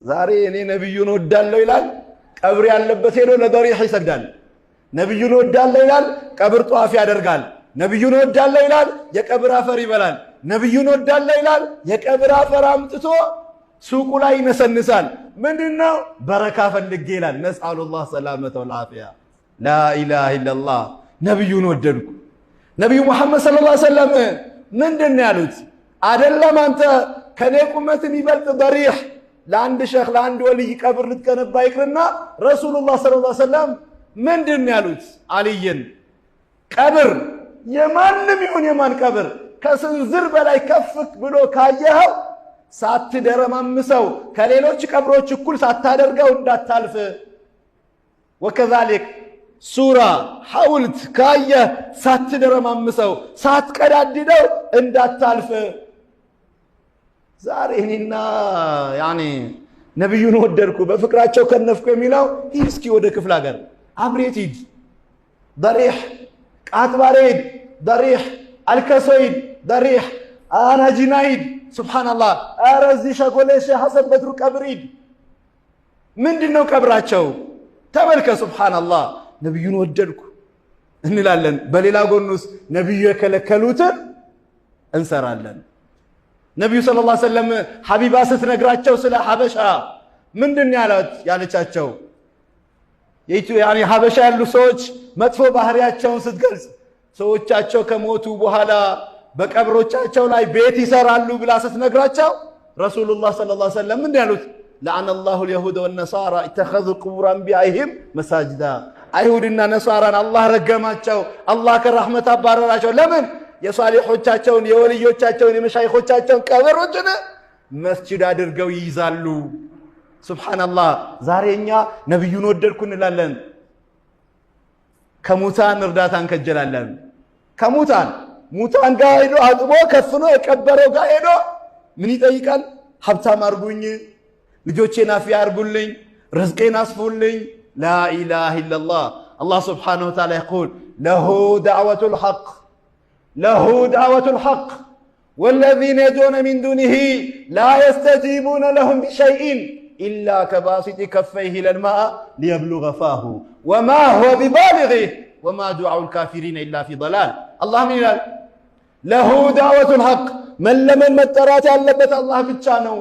ዛሬ እኔ ነብዩን ወዳለው ይላል ቀብር ያለበት ሄዶ ለደሪህ ይሰግዳል። ነብዩን ወዳለው ይላል ቀብር ጧፍ ያደርጋል። ነብዩን ወዳለው ይላል የቀብር አፈር ይበላል። ነብዩን ወዳለው ይላል የቀብር አፈር አምጥቶ ሱቁ ላይ ይነሰንሳል። ምንድነው በረካ ፈልጌ ይላል። ነስአሉላህ ሰላመተ ወልዓፊያ። ላኢላሃ ኢላላህ ነብዩን ወደድኩ። ነብዩ መሐመድ ሰለላሁ ዐለይሂ ወሰለም ምንድነው ያሉት? አይደለም አንተ ከኔ ቁመት የሚበልጥ ደሪህ ለአንድ ሸኽ ለአንድ ወልይ ቀብር ልትገነባ ይቅርና ረሱሉላህ ሰለላሁ ዐለይሂ ወሰለም ምንድነው ያሉት? አልይን ቀብር የማንም ይሁን የማን ቀብር ከስንዝር በላይ ከፍ ብሎ ካየኸው ሳትደረማምሰው ከሌሎች ቀብሮች እኩል ሳታደርገው እንዳታልፍ። ወከዛሊክ ሱራ ሐውልት ካየህ ሳትደረማምሰው ሳትቀዳድደው እንዳታልፍ። ዛሬ እኔና ነብዩን ወደድኩ በፍቅራቸው ከነፍኩ የሚለው ሂድ እስኪ ወደ ክፍለ ሀገር አብሬት ሂድ፣ ደሪህ ቃጥባሬ ሂድ፣ ደሪህ አልከሶ ሂድ፣ ደሪህ አናጂና ሂድ። ሱብሃንአላህ ኧረ እዚህ ሸጎሌ ሼህ ሐሰን በድሩ ቀብር ሂድ። ምንድነው ቀብራቸው? ተመልከት። ሱብሃንአላህ ነብዩን ወደድኩ እንላለን። በሌላ ጎኑስ ነብዩ የከለከሉትን እንሰራለን። ነብዩ ሰለላሁ ዐለይሂ ወሰለም ሐቢባ ስትነግራቸው ስለ ሐበሻ ምንድነው ያለቻቸው? ሐበሻ ያሉ ሰዎች መጥፎ ባህሪያቸውን ስትገልጽ ሰዎቻቸው ከሞቱ በኋላ በቀብሮቻቸው ላይ ቤት ይሰራሉ ብላ ስትነግራቸው ረሱሉላህ ሰለላሁ ዐለይሂ ወሰለም ምንድነው ያሉት? ለዐነ አላሁ አልየሁደ ወነሳራ ኢተኸዙ ቁቡረ አንቢያኢሂም መሳጅዳ። አይሁድና ነሳራን አላህ ረገማቸው፣ አላህ ከረሕመት አባረራቸው። ለምን? የሷሊሖቻቸውን የወልዮቻቸውን የመሻይኾቻቸውን ቀብሮችን መስጂድ አድርገው ይይዛሉ። ሱብሃንአላህ። ዛሬ እኛ ነብዩን ወደድኩ እንላለን፣ ከሙታን እርዳታ እንከጀላለን። ሙታን ጋር ሄዶ አጥቦ ከፍኖ የቀበረው ጋር ሄዶ ምን ይጠይቃል? ሀብታም አርጉኝ፣ ልጆቼን አፊያ አርጉልኝ፣ ርዝቄን አስፉልኝ። ላኢላሃ ኢላላህ። አላህ ስብሓነሁ ወተዓላ ይቁል ለሁ ዳዕወቱል ሐቅ ወለዚነ የድዑነ ሚን ዱኒሂ ላ የስተጂቡነ ለሁም ቢሸይኢን ኢላ ከባሲጢ ከፈይሂ ኢለል ማኢ ሊየብሉገ ፋሁ ወማ ሁወ ቢባሊጊህ ወማ ዱዓኡል ካፊሪነ ኢላ ፊ ضላል። አላህ ምን ይላል? ለሁ ዳዕወቱል ሐቅ። መለመን መጠራት ያለበት አላህ ብቻ ነው።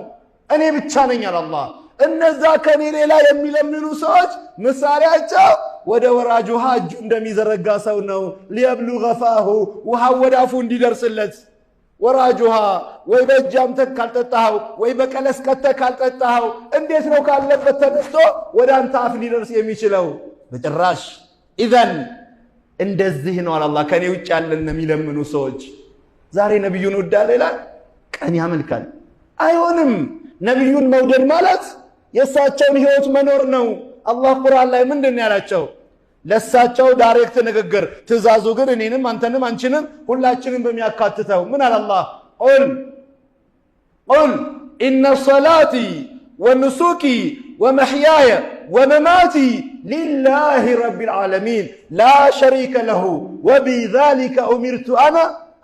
እኔ ብቻ ነኝ አለ አላህ። እነዛ ከኔ ሌላ የሚለምኑ ሰዎች ምሳሌያቸው ወደ ወራጅ ውሃ እጁ እንደሚዘረጋ ሰው ነው። ሊየብሉገ ፋሁ ውሃው ወደ አፉ እንዲደርስለት። ወራጅ ውሃ ወይ በእጅ አምተህ ካልጠጣኸው ወይ በቀለስ ቀተህ ካልጠጣኸው እንዴት ነው ካለበት ተነስቶ ወደ አንተ አፍ ሊደርስ የሚችለው? በጭራሽ። ኢዘን እንደዚህ ነው አላህ ከኔ ውጭ ያለን የሚለምኑ ሰዎች። ዛሬ ነብዩን ወዳለ ይላል ቀን ያመልካል። አይሆንም። ነብዩን መውደድ ማለት የእሳቸውን ህይወት መኖር ነው። አላህ ቁርአን ላይ ምንድን ያላቸው? ለእሳቸው ዳይሬክት ንግግር፣ ትእዛዙ ግን እኔንም አንተንም አንቺንም ሁላችንም በሚያካትተው ምን አለ አላህ? ቁል ኢነ ሰላቲ ወኑሱኪ ወመሕያየ ወመማቲ ሊላሂ ረቢል ዓለሚን ላ ሸሪከ ለሁ ወቢዛሊከ ኡሚርቱ አነ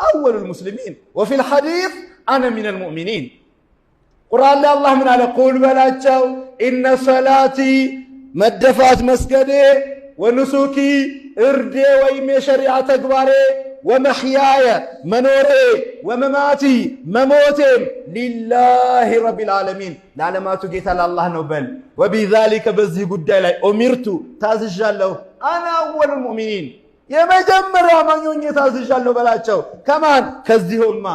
አወሉል ሙስሊሚን ወፊል ሐዲስ አነ ሚነል ሙእሚኒን። ቁርአን ላይ አላህ ምን አለ? ቁል በላቸው ኢነ ሰላቲ መደፋት መስገዴ፣ ወኑሱኪ እርዴ ወይም የሸሪዓ ተግባሬ፣ ወመሕያየ መኖሬ፣ ወመማቲ መሞቴም ሊላሂ ረቢል ዓለሚን ለዓለማቱ ጌታ ለአላህ ነው በል። ወቢዛሊከ በዚህ ጉዳይ ላይ ኡሚርቱ ታዝዣለሁ፣ አነ አወሉል ሙእሚኒን የመጀመሪያ አማኞች ታዝዣለሁ በላቸው። ከማን? ከዚህ ኡማ